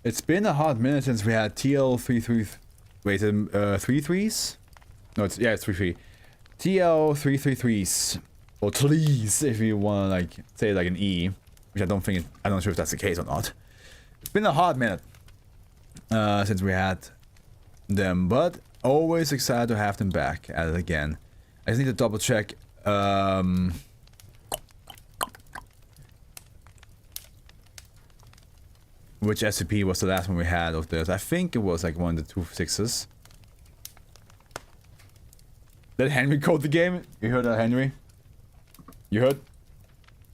It's been a hot minute since we had TL33. Wait, 33s? No, it's 33. TL333s. Or TLEs, if you want to like say it like an E. Which I don't think, I'm not sure if that's the case or not. It's been a hot minute since we had them, but always excited to have them back at it again. I just need to double check. Which SCP was the last one we had of this? I think it was like one of the 2.6s. Did Henry code the game? You heard that, Henry? You heard?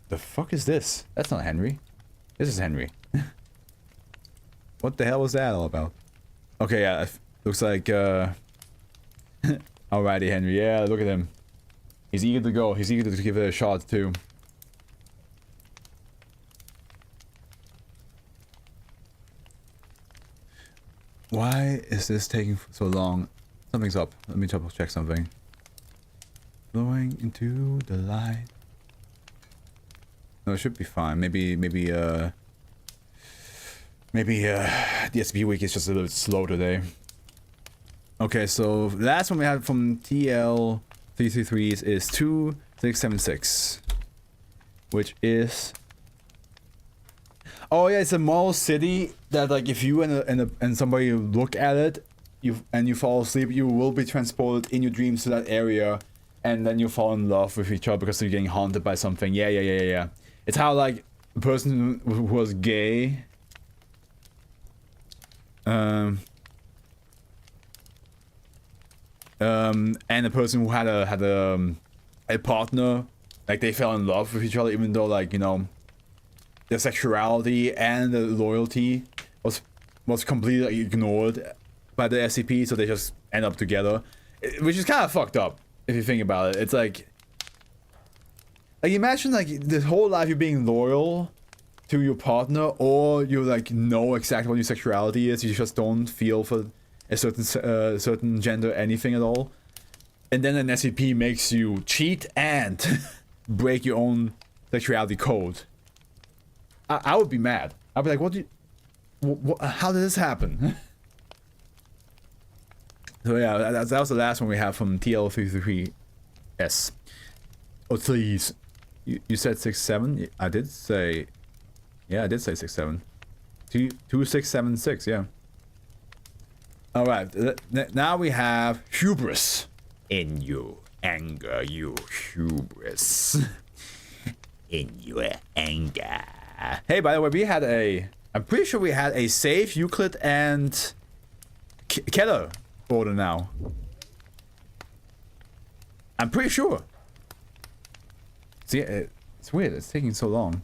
The fuck is this? That's not Henry. This is Henry. What the hell was that all about? Okay, yeah, looks like, alrighty, Henry. Yeah, look at him. He's eager to go. He's eager to give it a shot, too. Why is this taking so long? Something's up. Let me double check something. Flowing into the light. No, it should be fine. Maybe the SCP week is just a little slow today. Okay, so last one we had from TL333s is 2676. Which is... Oh yeah, it's a mall city that like if you and somebody look at it, you fall asleep, you will be transported in your dreams to that area, and then you fall in love with each other because you're getting haunted by something. Yeah. It's how like a person who was gay, and a person who had a partner, like they fell in love with each other even though like, you know, the sexuality and the loyalty was completely ignored by the SCP, so they just end up together, which is kind of fucked up if you think about it. It's like imagine like this whole life you're being loyal to your partner, or you like know exactly what your sexuality is, you just don't feel for a certain gender anything at all, and then an SCP makes you cheat and break your own sexuality code. I would be mad. I'd be like, how did this happen? So yeah, that was the last one we have from TL333S. Oh please. You said 6.7? I did say... Yeah, I did say 6.7. 2676, yeah. Alright, now we have Hubris. In your anger, you hubris. In your anger. Hey, by the way, we had I'm pretty sure we had a safe, Euclid, and Keller order now. I'm pretty sure. See, it's weird. It's taking so long.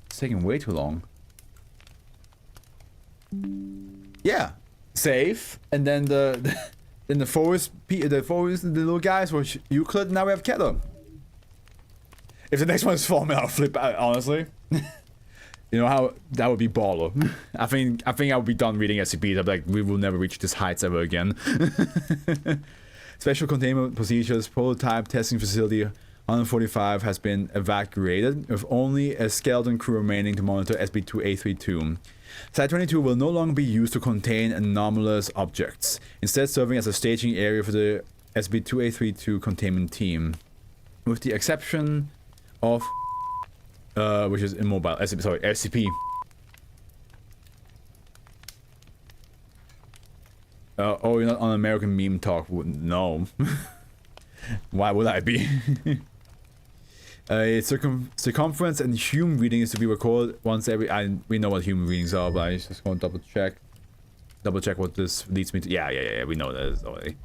It's taking way too long. Yeah, safe, and then the little guys were Euclid. Now we have Keller. If the next one is Foreman, I'll flip out, honestly. You know how that would be baller. I think I would be done reading SCPs. I'd be like, we will never reach these heights ever again. Special containment procedures, prototype testing facility 145 has been evacuated with only a skeleton crew remaining to monitor SB-2832. Site 22 will no longer be used to contain anomalous objects, instead serving as a staging area for the SB-2832 containment team. With the exception of, which is immobile, SCP. Oh, you're not on American Meme Talk? No. Why would I be? A circumference and human reading is to be recorded once every... we know what human readings are, but I just want to double check what this leads me to. Yeah, we know that already.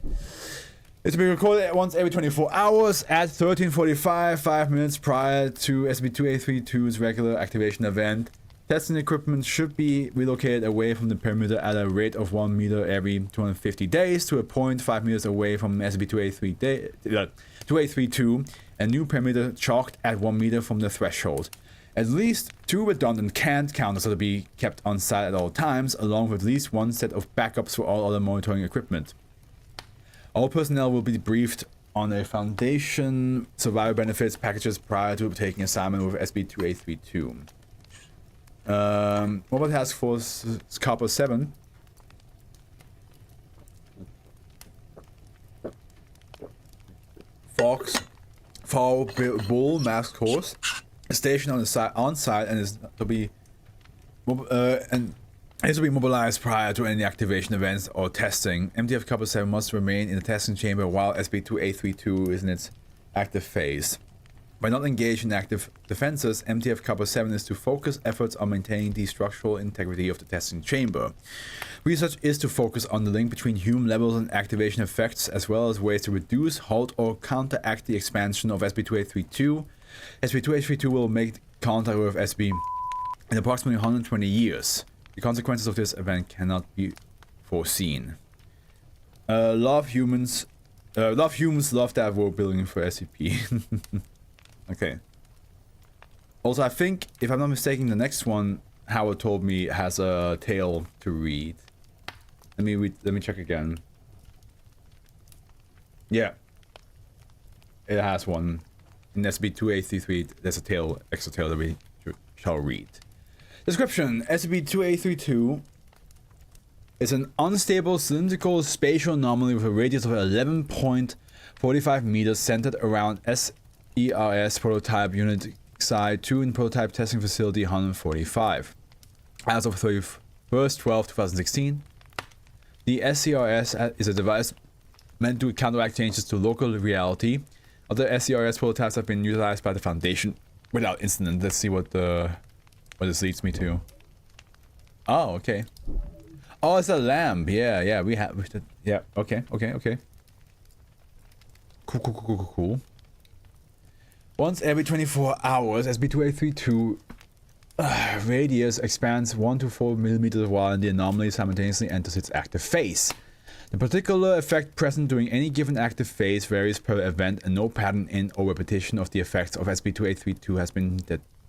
It's to be recorded once every 24 hours at 13:45, 5 minutes prior to SB-2832's regular activation event. Testing equipment should be relocated away from the perimeter at a rate of 1 meter every 250 days to a point 5 meters away from SB-2832. A new perimeter chalked at 1 meter from the threshold. At least 2 redundant canned counters are to be kept on site at all times, along with at least 1 set of backups for all other monitoring equipment. All personnel will be briefed on a Foundation survivor benefits packages prior to taking assignment with SB-2832. Mobile Task Force Copper 7. Foul Bull Masked Horse is stationed on site and is to be mobilized prior to any activation events or testing. MTF Copper 7 must remain in the testing chamber while SB-2832 is in its active phase. By not engaged in active defenses, MTF Copper 7 is to focus efforts on maintaining the structural integrity of the testing chamber. Research is to focus on the link between hume levels and activation effects, as well as ways to reduce, halt, or counteract the expansion of SB-2832. SB-2832 will make contact with SB in approximately 120 years. The consequences of this event cannot be foreseen. Love humans, love that we're building for SCP. Okay. Also, I think, if I'm not mistaken, the next one Howard told me has a tale to read. Let me check again. Yeah. It has one. In SB-2833, there's a extra tale that we shall read. Description: SCP-2832 is an unstable cylindrical spatial anomaly with a radius of 11.45 meters centered around SERS prototype unit Site 2 in prototype testing facility 145. As of 31st/12/2016, the SCRS is a device meant to counteract changes to local reality. Other SCRS prototypes have been utilized by the Foundation without incident. Let's see what this leads me to. Oh, okay. Oh, it's a lamp. Yeah, we have. Yeah, okay. Cool. Once every 24 hours, SB-2832 radius expands 1 to 4 millimeters while the anomaly simultaneously enters its active phase. The particular effect present during any given active phase varies per event, and no pattern in or repetition of the effects of SB-2832 has been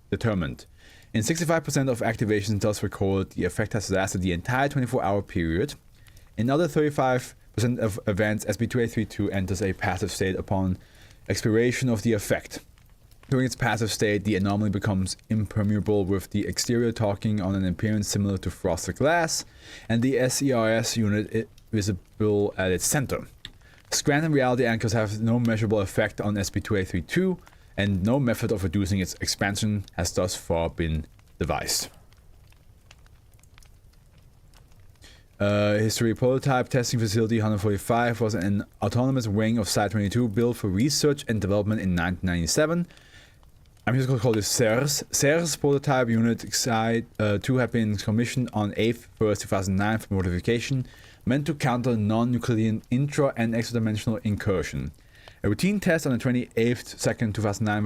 determined. In 65% of activations thus recorded, the effect has lasted the entire 24-hour period. In other 35% of events, SB-2832 enters a passive state upon expiration of the effect. During its passive state, the anomaly becomes impermeable with the exterior talking on an appearance similar to frosted glass, and the SERS unit visible at its center. Scranton reality anchors have no measurable effect on SB-2832, and no method of reducing its expansion has thus far been devised. History: prototype testing facility 145 was an autonomous wing of Site 22 built for research and development in 1997. I'm just going to call this SERS. SERS prototype unit Site 2 had been commissioned on 8th 1st 2009 for modification, meant to counter non-Euclidean intra- and extra-dimensional incursion. A routine test on the 28th 2nd 2009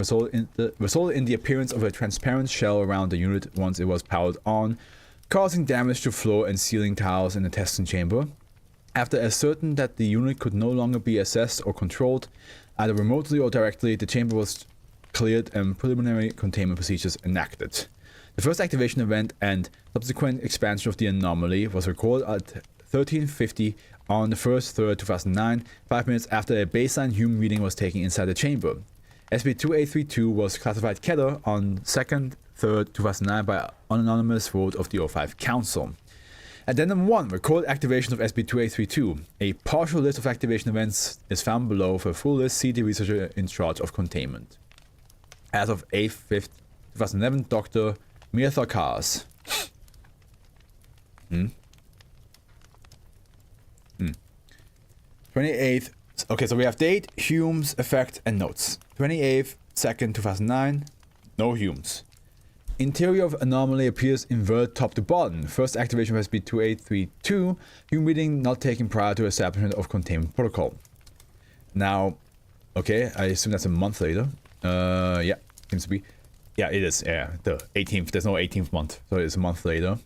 resulted in the appearance of a transparent shell around the unit once it was powered on, causing damage to floor and ceiling tiles in the testing chamber. After ascertaining that the unit could no longer be assessed or controlled, either remotely or directly, the chamber was cleared and preliminary containment procedures enacted. The first activation event and subsequent expansion of the anomaly was recorded at 1350 on the 1st 2009, 5 minutes after a baseline hume reading was taken inside the chamber. SB-2832 was classified Keter on 2nd 2009 by an anonymous vote of the O5 Council. Addendum 1. Record activation of SB-2832. A partial list of activation events is found below. For a full list, see the researcher in charge of containment. As of 8th 5th 2011, Dr. Mirtha Kars. 28th. Okay, so we have date, humes, effect, and notes. 28th 2nd 2009. No humes. Interior of anomaly appears invert top to bottom. First activation of SB-2832. Hume reading not taken prior to establishment of containment protocol. Now, okay, I assume that's a month later. Yeah, seems to be. Yeah, it is. Yeah, the 18th. There's no 18th month, so it's a month later.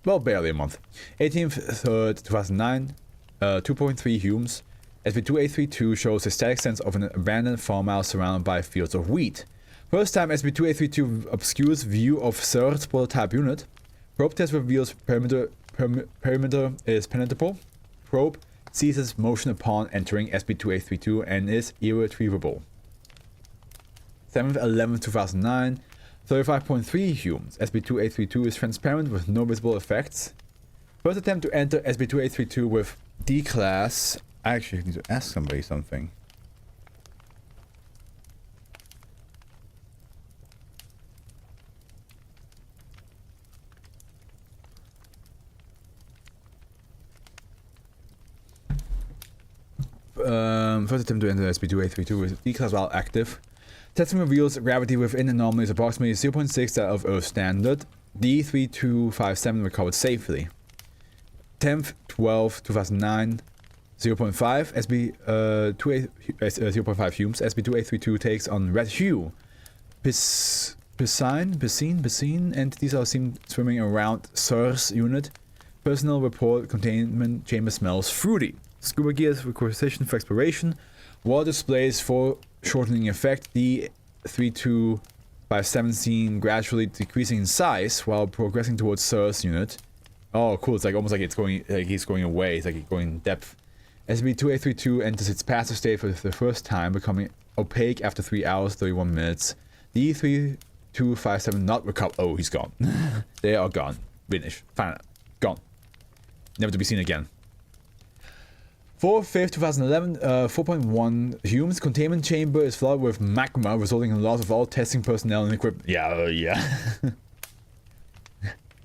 Well, barely a month. 18th 3rd 2009. 2.3 humes. SB-2832 shows a static sense of an abandoned farmhouse surrounded by fields of wheat. First time SB-2832 obscures view of SERS prototype unit. Probe test reveals perimeter is penetrable. Probe ceases motion upon entering SB2832 and is irretrievable. 7th 11th 2009. 35.3 Humes. SB2832 is transparent with no visible effects. First attempt to enter SB2832 with D class. I actually need to ask somebody something. First attempt to enter SB2832 with D class while active. Testing reveals gravity within anomaly is approximately 0.6 that of Earth standard. D3257 recovered safely. 10th 12th 2009. 0.5 0.5 Humes. SB2832 takes on red hue. Piscine entities are seen swimming around SIRS unit. Personnel report containment chamber smells fruity. Scuba gears requisition for exploration. Water displays for shortening effect. D3257 seen gradually decreasing in size while progressing towards SIRS unit. Oh, cool! It's like almost like it's going, like he's going away. It's like he's going in depth. SB2832 enters its passive state for the first time, becoming opaque after 3 hours 31 minutes. D3257 not recover. Oh, he's gone. They are gone. Finished. Fine. Gone. Never to be seen again. 4/5 2011, 4.1 Humes. Containment chamber is flooded with magma, resulting in loss of all testing personnel and equipment. Yeah.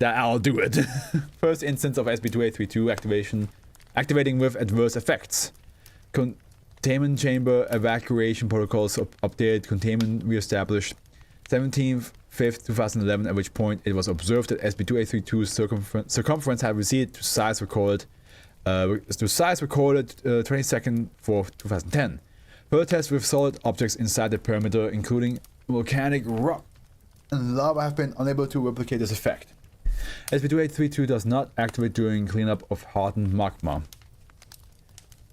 That I'll do it. First instance of SB2832 activating with adverse effects. Containment chamber evacuation protocols updated. Containment reestablished. 17th 5th 2011, at which point it was observed that SB2832's circumference had receded to size recorded. 22nd 4th 2010. Further tests with solid objects inside the perimeter, including volcanic rock and lava, have been unable to replicate this effect. SB2832 does not activate during cleanup of hardened magma.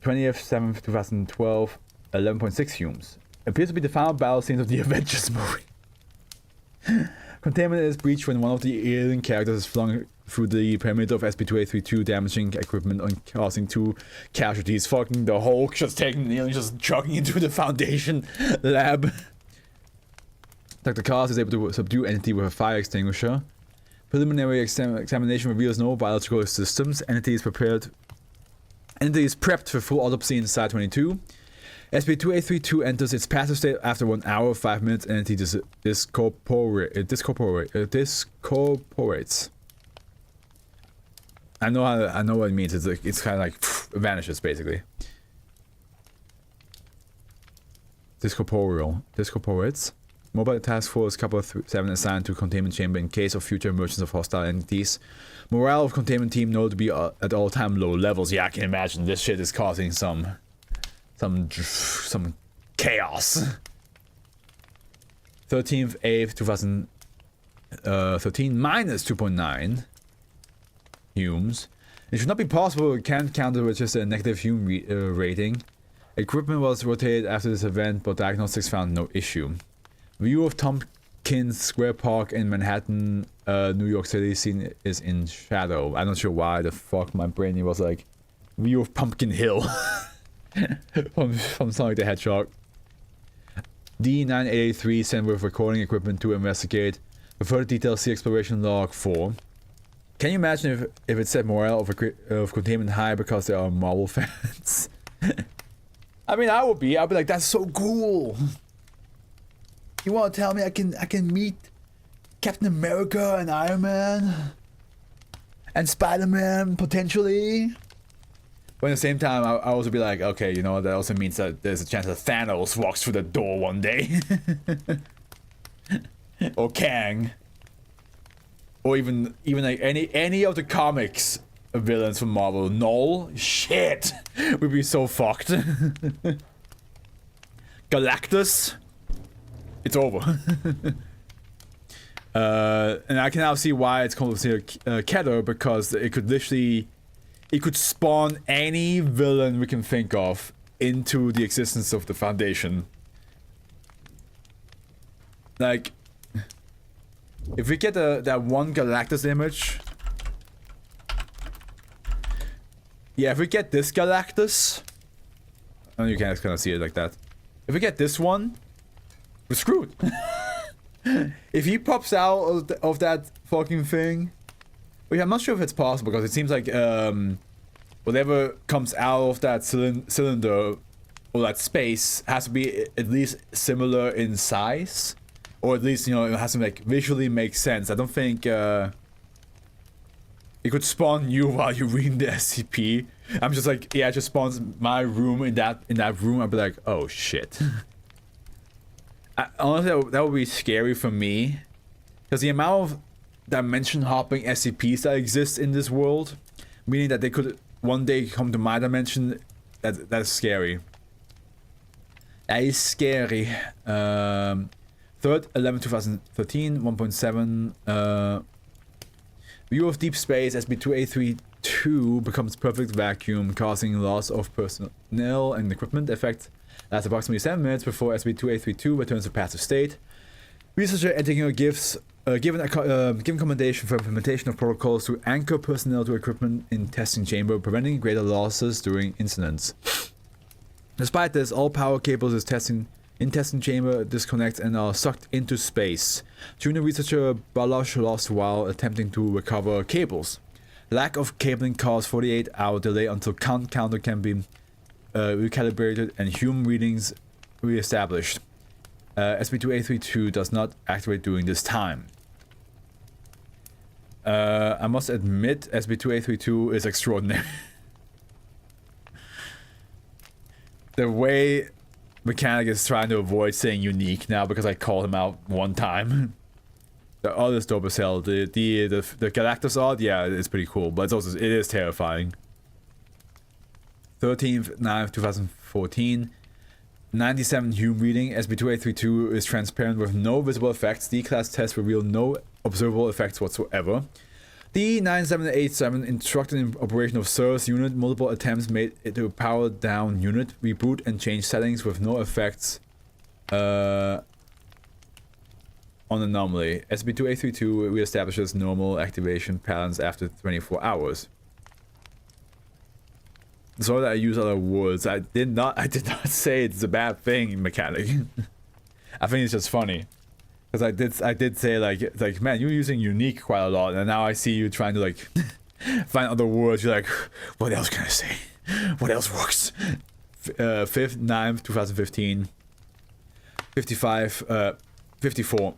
20th 7th 2012, 11.6 Humes. Appears to be the final battle scenes of the Avengers movie. Containment is breached when one of the alien characters is flung through the perimeter of SB2832, damaging equipment and causing 2 casualties. Fucking the Hulk just taking the alien, just chucking into the Foundation lab. Dr. Cars is able to subdue entity with a fire extinguisher. Preliminary examination reveals no biological systems. Entity is prepped for full autopsy in Site 22. SB2832 enters its passive state after 1 hour 5 minutes. Entity discorporates. I know what it means. It's kind of like vanishes basically. Discorporates. Mobile Task Force Couple 7 assigned to containment chamber in case of future emergence of hostile entities. Morale of containment team known to be at all-time low levels. Yeah, I can imagine this shit is causing some chaos. 13th 8th 2013 minus 2.9 Humes. It should not be possible. It can't counter with just a negative Hume rating. Equipment was rotated after this event, but diagnostics found no issue. View of Tompkins Square Park in Manhattan, New York City scene is in shadow. I'm not sure why the fuck my brain was like view of Pumpkin Hill from Sonic the Hedgehog. D983 sent with recording equipment to investigate. For further details, see exploration log 4. Can you imagine if it said morale of containment high because there are Marvel fans? I mean, I'd be like, that's so cool. You want to tell me I can meet Captain America and Iron Man and Spider-Man potentially? But at the same time, I also be like, okay, you know, that also means that there's a chance that Thanos walks through the door one day. Or Kang. Or even like any of the comics villains from Marvel. Null? Shit! We'd be so fucked. Galactus? It's over. And I can now see why it's called Keter, because it could spawn any villain we can think of into the existence of the Foundation. Like, if we get that one Galactus image, Yeah, if we get this Galactus... Oh, you can't kind of see it like that. If we get this one, we're screwed. If he pops out of that fucking thing... Well, yeah, I'm not sure if it's possible, because it seems like, whatever comes out of that cylinder, or that space, has to be at least similar in size. Or at least, you know, it has to, like, visually make sense. I don't think, it could spawn you while you're reading the SCP. I'm just like, yeah, it just spawns my room in that room. I'd be like, oh shit. Honestly, that would be scary for me. Because the amount of dimension hopping SCPs that exist in this world, meaning that they could one day come to my dimension, that's scary. That is scary. 3rd 11/2013 1.7 view of deep space. SCP-2832 becomes perfect vacuum, causing loss of personnel and equipment. Effect lasts approximately 7 minutes before SCP-2832 returns to passive state. Researcher Ettinger gives given commendation for implementation of protocols to anchor personnel to equipment in testing chamber, preventing greater losses during incidents. Despite this, all power cables in testing chamber disconnect and are sucked into space. Junior researcher Baloch lost while attempting to recover cables. Lack of cabling caused 48-hour delay until counter can be recalibrated and human readings re-established. SCP-2832 does not activate during this time. I must admit, SCP-2832 is extraordinary. The way Mechanic is trying to avoid saying unique now because I called him out one time. The other is dope as hell. The Galactus art, yeah, it's pretty cool, but it is terrifying. 13th 9th 2014. 97 human reading. SCP-2832 is transparent with no visible effects. D-class tests reveal no observable effects whatsoever. D-9787 instructed in operation of service unit. Multiple attempts made to power down unit, reboot and change settings with no effects on anomaly. SCP-2832 reestablishes normal activation patterns after 24 hours. Sorry that I use other words. I did not say it's a bad thing, Mechanic. I think it's just funny. Because I did say like man, you're using unique quite a lot, and now I see you trying to like find other words. You're like, what else can I say? What else works? 5th 9th 2015. 54.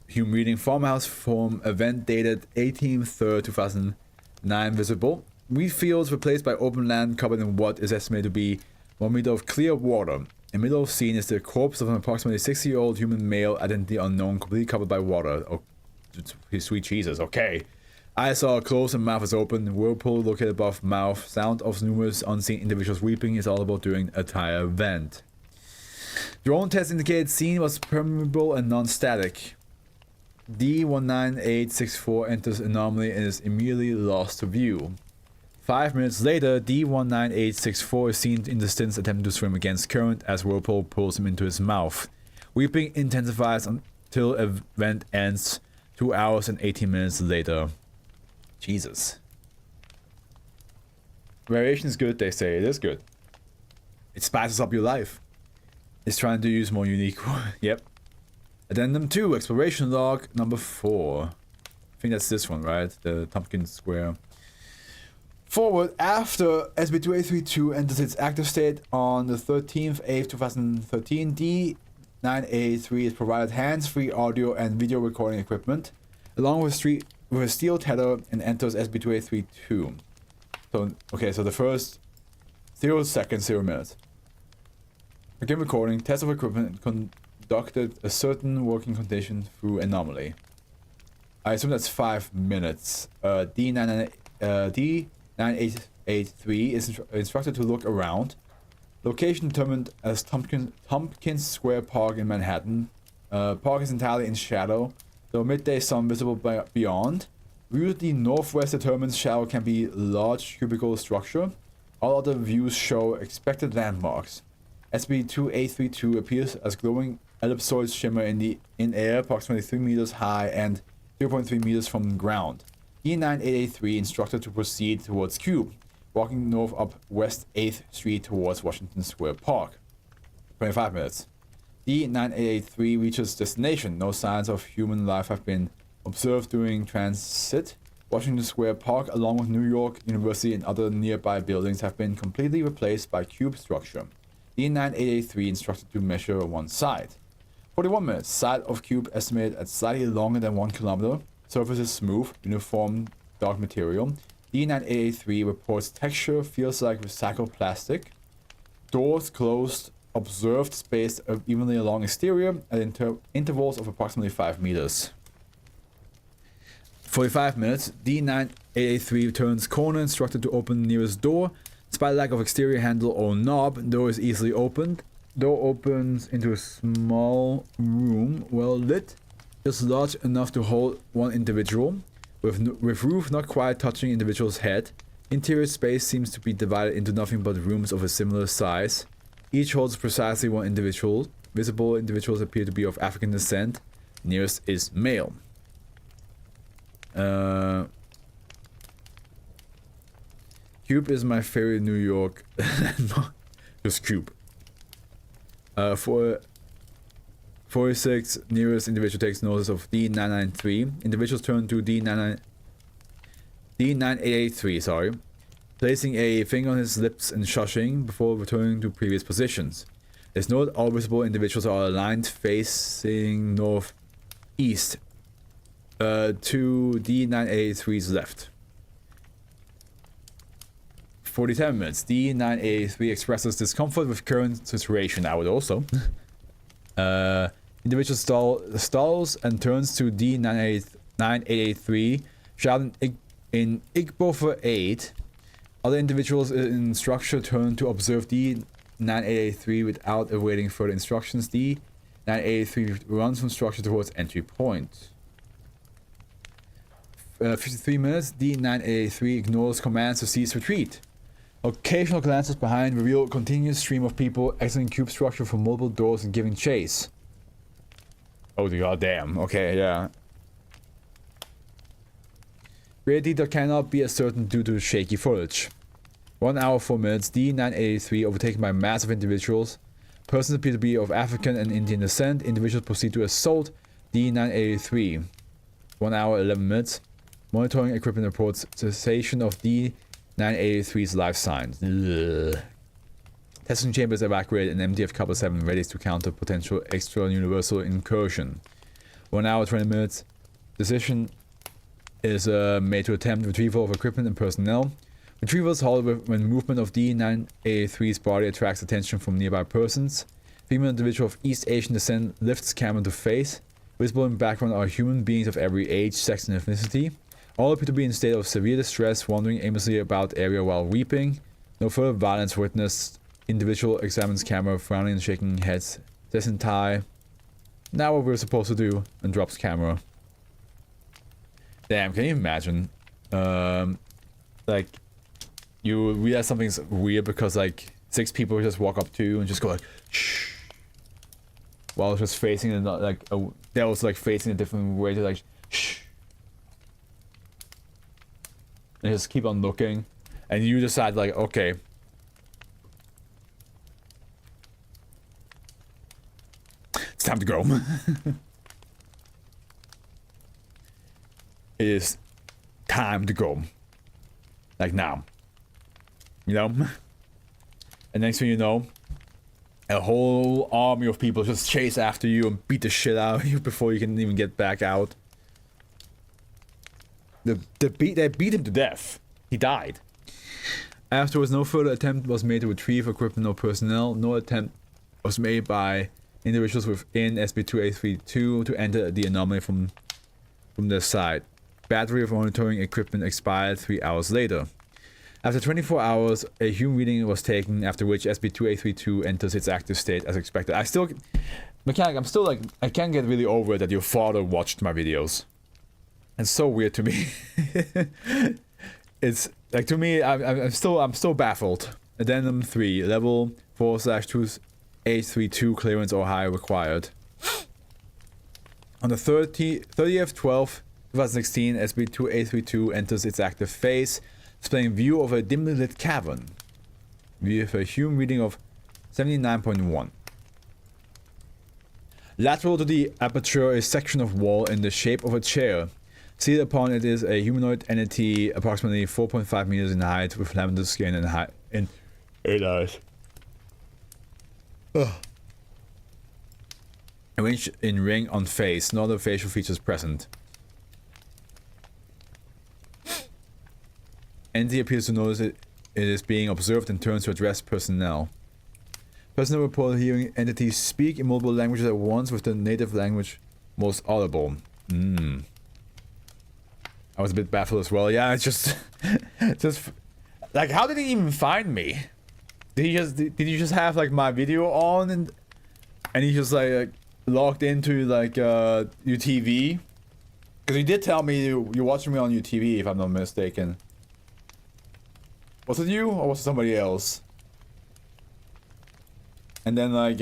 Human reading. Farmhouse form event dated 18th 3rd 2009 visible. Wheat fields replaced by open land covered in what is estimated to be 1 meter of clear water. In the middle of scene is the corpse of an approximately 60-year-old human male, identity unknown, completely covered by water. Oh, sweet Jesus, okay. Eyes are closed and mouth is open. Whirlpool located above mouth. Sound of numerous unseen individuals weeping is audible during a entire event. Drone test indicated scene was permeable and non-static. D19864 enters anomaly and is immediately lost to view. 5 minutes later, D19864 is seen in distance attempting to swim against current as Whirlpool pulls him into his mouth. Weeping intensifies until event ends 2 hours and 18 minutes later. Jesus. Variation is good, they say. It is good. It spices up your life. It's trying to use more unique... Yep. Addendum 2, Exploration Log number 4. I think that's this one, right? The Tompkins Square. Forward, after SCP-2832 enters its active state on the 13th 8th 2013, D983 is provided hands-free audio and video recording equipment, along with a steel tether, and enters SCP-2832. So, okay, so the first 0 seconds, 0 minutes. Begin recording. Test of equipment conducted a certain working condition through anomaly. I assume that's 5 minutes. D983 is instructed to look around. Location determined as Tompkins Square Park in Manhattan. Park is entirely in shadow, though midday sun visible beyond. View to the northwest determines shadow can be large cubical structure. All other views show expected landmarks. SCP-2832 appears as glowing ellipsoid shimmer in air approximately 3 meters high and 0.3 meters from the ground. D9883 instructed to proceed towards cube. walking north up West 8th Street towards Washington Square Park. 25 minutes. D9883 reaches destination. No signs of human life have been observed during transit. Washington Square Park, along with New York University and other nearby buildings, have been completely replaced by cube structure. D9883 instructed to measure one side. 41 minutes. Side of cube estimated at slightly longer than 1 kilometer. Surface is smooth, uniform, dark material. D9883 reports texture feels like recycled plastic. Doors closed. Observed spaced evenly along exterior at intervals of approximately 5 meters. 45 minutes. D9883 turns corner, instructed to open nearest door. Despite lack of exterior handle or knob, door is easily opened. Door opens into a small room, well lit, just large enough to hold one individual, with roof not quite touching individual's head. Interior space seems to be divided into nothing but rooms of a similar size. Each holds precisely one individual. Visible individuals appear to be of African descent. Nearest is male. Cube is my favorite New York. Just Cube. For 46, nearest individual takes notice of D993. Individuals turn to D9883, sorry. Placing a finger on his lips and shushing before returning to previous positions. There's note all visible individuals are aligned facing northeast to D983's left. 47 minutes. D983 expresses discomfort with current situation. I would also. Individual stalls and turns to D983, shouting in Igbo for aid. Other individuals in structure turn to observe D9883 without awaiting further instructions. D983 runs from structure towards entry point. 53 minutes. D983 ignores commands to cease retreat. Occasional glances behind reveal a continuous stream of people exiting cube structure from multiple doors and giving chase. Oh god damn. Okay, yeah. Great detail cannot be ascertained due to shaky footage. 1 hour 4 minutes. D983 overtaken by massive individuals. Persons appear to be of African and Indian descent. Individuals proceed to assault D983. 1 hour 11 minutes. Monitoring equipment reports cessation of D983's life signs. Ugh. Testing chambers evacuated and MDF Couple 7 ready to counter potential extra universal incursion. 1 hour 20 minutes. Decision is made to attempt retrieval of equipment and personnel. Retrieval is halted when movement of D983's body attracts attention from nearby persons. Female individual of East Asian descent lifts camera to face. Visible in background are human beings of every age, sex, and ethnicity. All appear to be in a state of severe distress, wandering aimlessly about area while weeping. No further violence witnessed. Individual examines camera, frowning and shaking heads. Says in Thai, "Now what we're supposed to do," and drops camera. Damn, can you imagine? Like, you realize something's weird because like 6 people just walk up to you and just go like, shh. While just facing it, like they was like facing a different way to like, shh. And just keep on looking, and you decide like, okay. It's time to go. It is time to go. Like now. You know? And next thing you know, a whole army of people just chase after you and beat the shit out of you before you can even get back out. They beat him to death. He died. Afterwards, no further attempt was made to retrieve equipment or personnel. No attempt was made by individuals within SB2832 to enter the anomaly from their side. Battery of monitoring equipment expired 3 hours later. After 24 hours, a human reading was taken, after which SB2832 enters its active state as expected. Mechanic, I'm still like, I can't get really over it that your father watched my videos. It's so weird to me. It's like, to me, I'm still baffled. Addendum 3, level 4/2832 clearance or higher required. On the 30th 12th 2016, SB2832 enters its active phase. displaying view of a dimly lit cavern with a human reading of 79.1. Lateral to the aperture, a section of wall in the shape of a chair. Seated upon it is a humanoid entity approximately 4.5 meters in height with lavender skin and 8 eyes. Ugh. Arranged in ring on face, no other facial features present. Entity appears to notice it is being observed and turns to address personnel. Personnel report hearing entities speak in multiple languages at once, with the native language most audible. I was a bit baffled as well. Yeah, it's just like, how did he even find me? Did he just have like my video on and he just like logged into like UTV? Because he did tell me you're watching me on UTV, if I'm not mistaken. Was it you or was it somebody else? And then like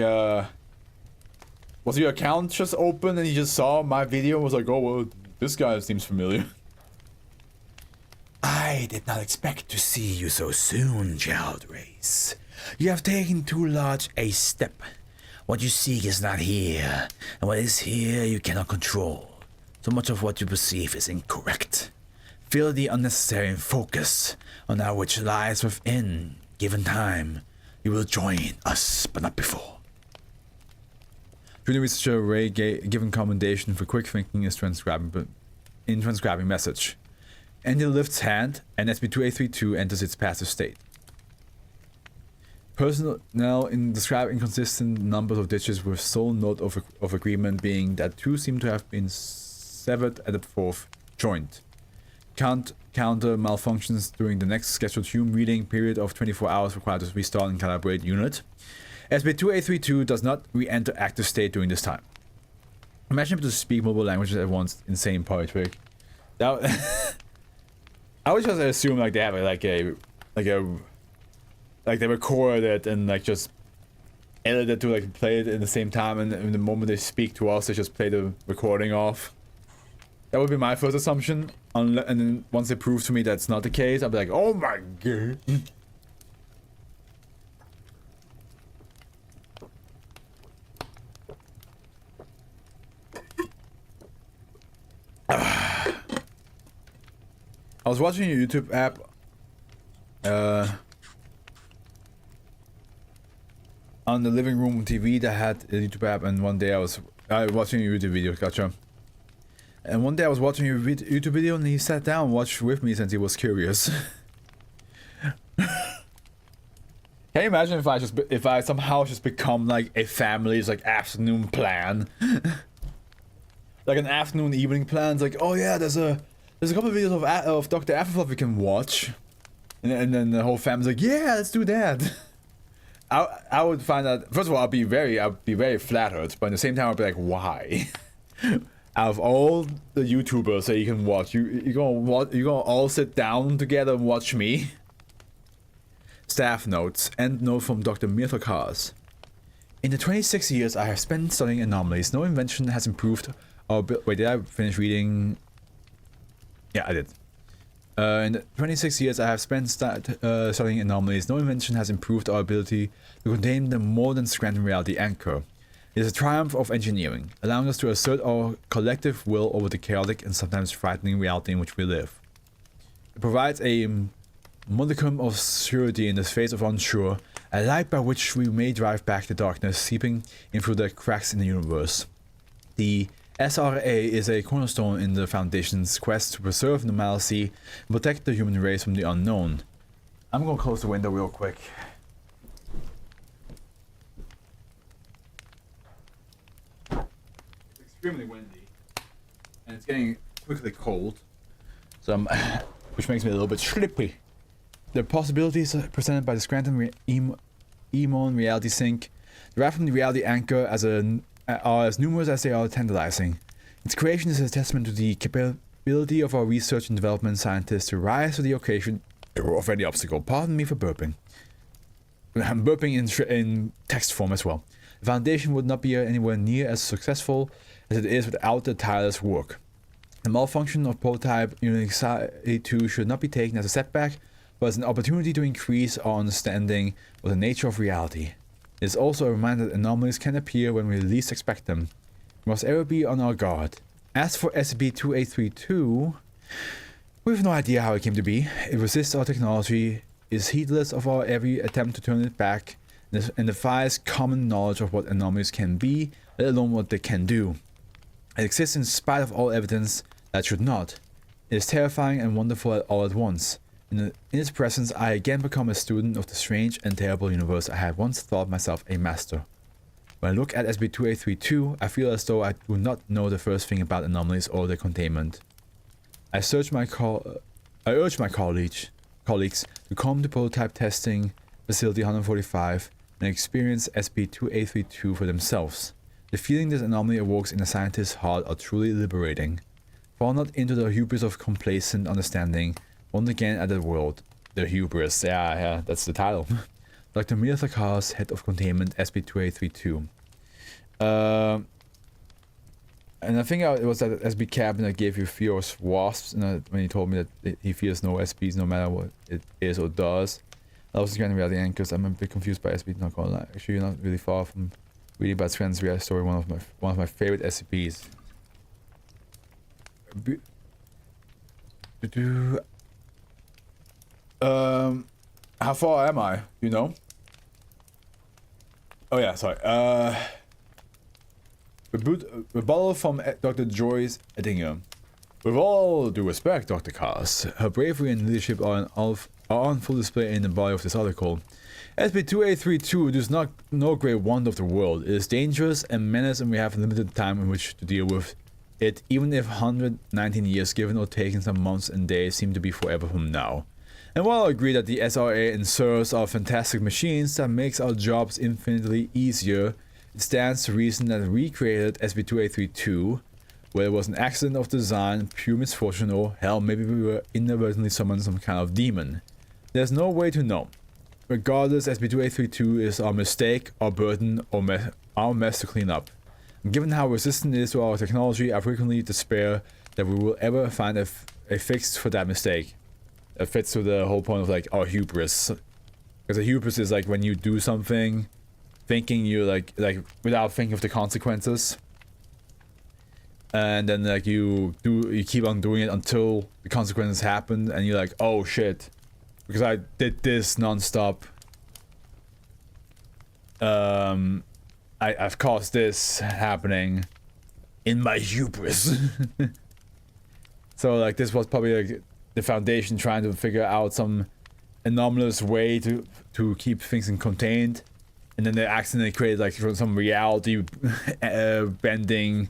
was your account just open and he just saw my video and was like, oh well, this guy seems familiar. I did not expect to see you so soon, child race. You have taken too large a step. What you seek is not here, and what is here you cannot control. So much of what you perceive is incorrect. Feel the unnecessary and focus on that which lies within. Given time, you will join us, but not before. Junior researcher Ray given commendation for quick thinking is transcribing message. Andy lifts hand, and SCP-2832 enters its passive state. Personnel describe inconsistent numbers of digits with sole note of agreement being that 2 seem to have been severed at the 4th joint. Can't counter malfunctions during the next scheduled human reading period of 24 hours required to restart and calibrate unit. SCP-2832 does not re-enter active state during this time. Imagine able to speak multiple languages at once. Insane party trick. That I would just assume like they have like they record it and like just edit it to like play it in the same time, and in the moment they speak to us, they just play the recording off. That would be my first assumption. And then once they prove to me that's not the case, I'll be like, oh my god. I was watching a YouTube app. On the living room TV that had a YouTube app, and one day I was watching a YouTube video, gotcha. And one day I was watching a YouTube video and he sat down and watched with me since he was curious. Can you imagine if I somehow just become like a family's like afternoon plan? Like an afternoon evening plan. It's like, oh yeah, there's a couple of videos of Dr. AfroFluff we can watch. And then the whole family's like, yeah, let's do that. I would find that, first of all, I'd be very flattered, but at the same time I'd be like, why? Out of all the YouTubers that you can watch, you're gonna all sit down together and watch me? Staff notes. End note from Dr. Mirtha Kars. In the 26 years I have spent studying anomalies, no invention has improved our wait, did I finish reading? Yeah, I did. In the 26 years I have spent studying anomalies, no invention has improved our ability to contain the more than Scranton reality anchor. It is a triumph of engineering, allowing us to assert our collective will over the chaotic and sometimes frightening reality in which we live. It provides a modicum of surety in the face of unsure, a light by which we may drive back the darkness seeping in through the cracks in the universe. The SRA is a cornerstone in the Foundation's quest to preserve normalcy and protect the human race from the unknown. I'm gonna close the window real quick. It's extremely windy, and it's getting quickly cold, so which makes me a little bit slippy. The possibilities presented by the Scranton Emon reality sink derive from the reality anchor are as numerous as they are tantalizing. Its creation is a testament to the capability of our research and development scientists to rise to the occasion of any obstacle. Pardon me for burping. I'm burping in text form as well. The Foundation would not be anywhere near as successful as it is without the tireless work The malfunction of prototype Unit 2 should not be taken as a setback, but as an opportunity to increase our understanding of the nature of reality. It is also a reminder that anomalies can appear when we least expect them. We must ever be on our guard. As for SCP-2832, we have no idea how it came to be. It resists our technology, is heedless of our every attempt to turn it back, and defies common knowledge of what anomalies can be, let alone what they can do. It exists in spite of all evidence that should not. It is terrifying and wonderful all at once. In its presence, I again become a student of the strange and terrible universe I had once thought myself a master. When I look at SCP-2832, I feel as though I do not know the first thing about anomalies or their containment. I urge my colleagues to come to prototype testing facility 145 and experience SCP-2832 for themselves. The feeling this anomaly evokes in a scientist's heart are truly liberating. Fall not into the hubris of complacent understanding. Once again at the world. The Hubris. Yeah, that's the title. Dr. Mia Thakar's head of containment, SCP-2832. And I think it was that SB cabin that gave you fear of wasps, and when he told me that he fears no SPs no matter what it is or does. That was kind of reality anchors. I'm a bit confused by SCP, not gonna lie. Actually, you're not really far from reading about Sven's real story, one of my favorite SCPs. How far am I? You know? Oh yeah, sorry. Rebuttal from Dr. Joyce Ettinger. With all due respect, Dr. Cars, her bravery and leadership are on full display in the body of this article. SCP-2832 is not no great wonder of the world. It is dangerous and menace, and we have limited time in which to deal with it, even if 119 years given or taken some months and days seem to be forever from now. And while I agree that the SRA and SIRS are fantastic machines that makes our jobs infinitely easier, it stands to reason that we created SCP-2832, whether it was an accident of design, pure misfortune, or hell, maybe we were inadvertently summoned some kind of demon. There's no way to know. Regardless, SCP-2832 is our mistake, our burden, or our mess to clean up. And given how resistant it is to our technology, I frequently despair that we will ever find a fix for that mistake. It fits to the whole point of like our hubris, because the hubris is like when you do something thinking you like without thinking of the consequences, and then like you keep on doing it until the consequences happen and you're like, oh shit, because I did this non-stop, I've caused this happening in my hubris. So like this was probably like the Foundation trying to figure out some anomalous way to keep things contained, and then they accidentally created like some reality bending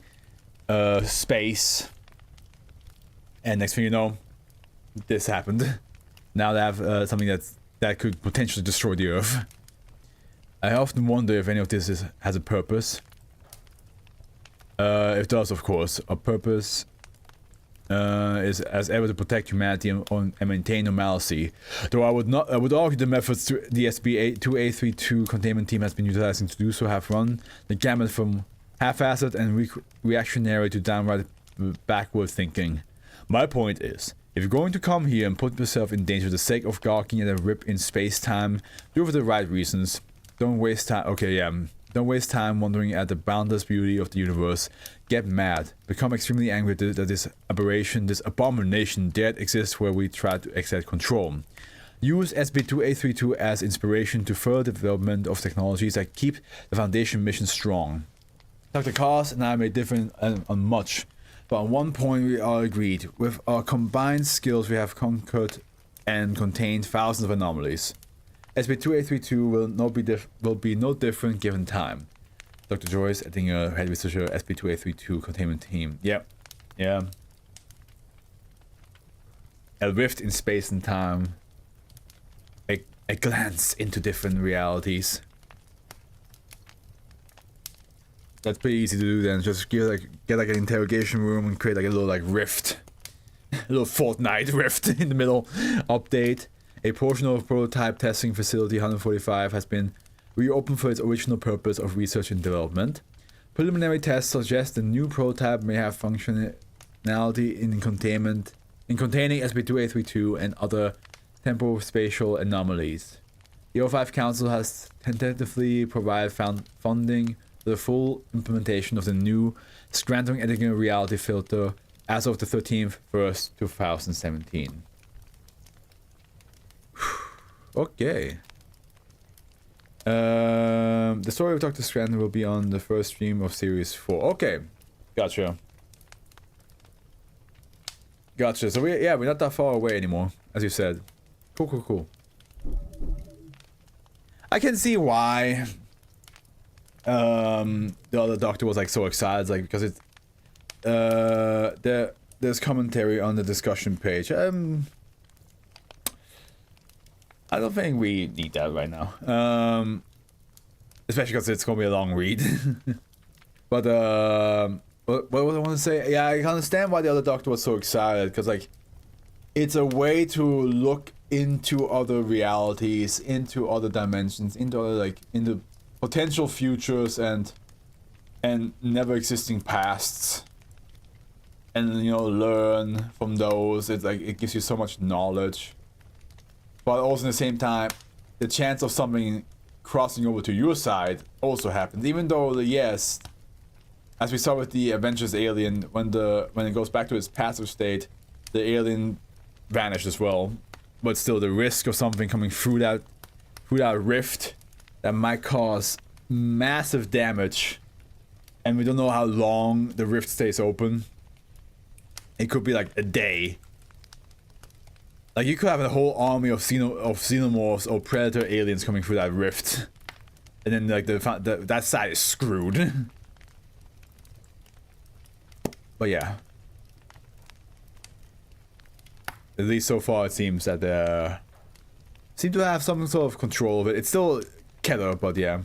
space, and next thing you know, this happened. Now they have something that could potentially destroy the Earth. I often wonder if any of this has a purpose. It does, of course. A purpose is as ever to protect humanity and maintain normalcy. Though I would argue the methods the SCP-2832 containment team has been utilizing to do so have run the gamut from half-assed and reactionary to downright backward thinking. My point is, if you're going to come here and put yourself in danger for the sake of gawking at a rip in space-time, do it for the right reasons. Don't waste time. Okay, yeah. Don't waste time wondering at the boundless beauty of the universe. Get mad. Become extremely angry that this aberration, this abomination dared exist where we try to exert control. Use SCP-2832 as inspiration to further development of technologies that keep the Foundation mission strong. Dr. Cars and I may differ on much, but on one point we are agreed. With our combined skills we have conquered and contained thousands of anomalies. SCP-2832 will be no different given time. Dr. Joyce Ettinger, head researcher, SCP-2832 containment team. Yep. Yeah. A rift in space and time. A glance into different realities. That's pretty easy to do then. Just get like an interrogation room and create like a little like rift. A little Fortnite rift in the middle. Update. A portion of prototype testing facility 145 has been reopened for its original purpose of research and development. Preliminary tests suggest the new prototype may have functioned functionality in containment in containing SCP-2832 and other temporal spatial anomalies. The O5 Council has tentatively provided funding for the full implementation of the new Scranton Editing Reality Filter as of the 13th, 1st, 2017. Okay. The story of Dr. Scranton will be on the first stream of Series 4. Okay. Gotcha. Gotcha. So we're not that far away anymore, as you said. Cool. I can see why the other doctor was like so excited, like because it's there's commentary on the discussion page. I don't think we need that right now. Especially because it's gonna be a long read. But what was I want to say? Yeah, I can understand why the other doctor was so excited, because like it's a way to look into other realities, into other dimensions, into other into potential futures and never existing pasts, and learn from those. It's like it gives you so much knowledge. But also at the same time, the chance of something crossing over to your side also happens. Even though, yes, as we saw with the Avengers alien, when it goes back to its passive state, the alien vanished as well. But still, the risk of something coming through that rift that might cause massive damage, and we don't know how long the rift stays open. It could be like a day. Like, you could have a whole army of xenomorphs or predator aliens coming through that rift, and then like that side is screwed. But yeah, at least so far it seems that they seem to have some sort of control of it. It's still Keller, but yeah,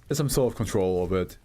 there's some sort of control of it.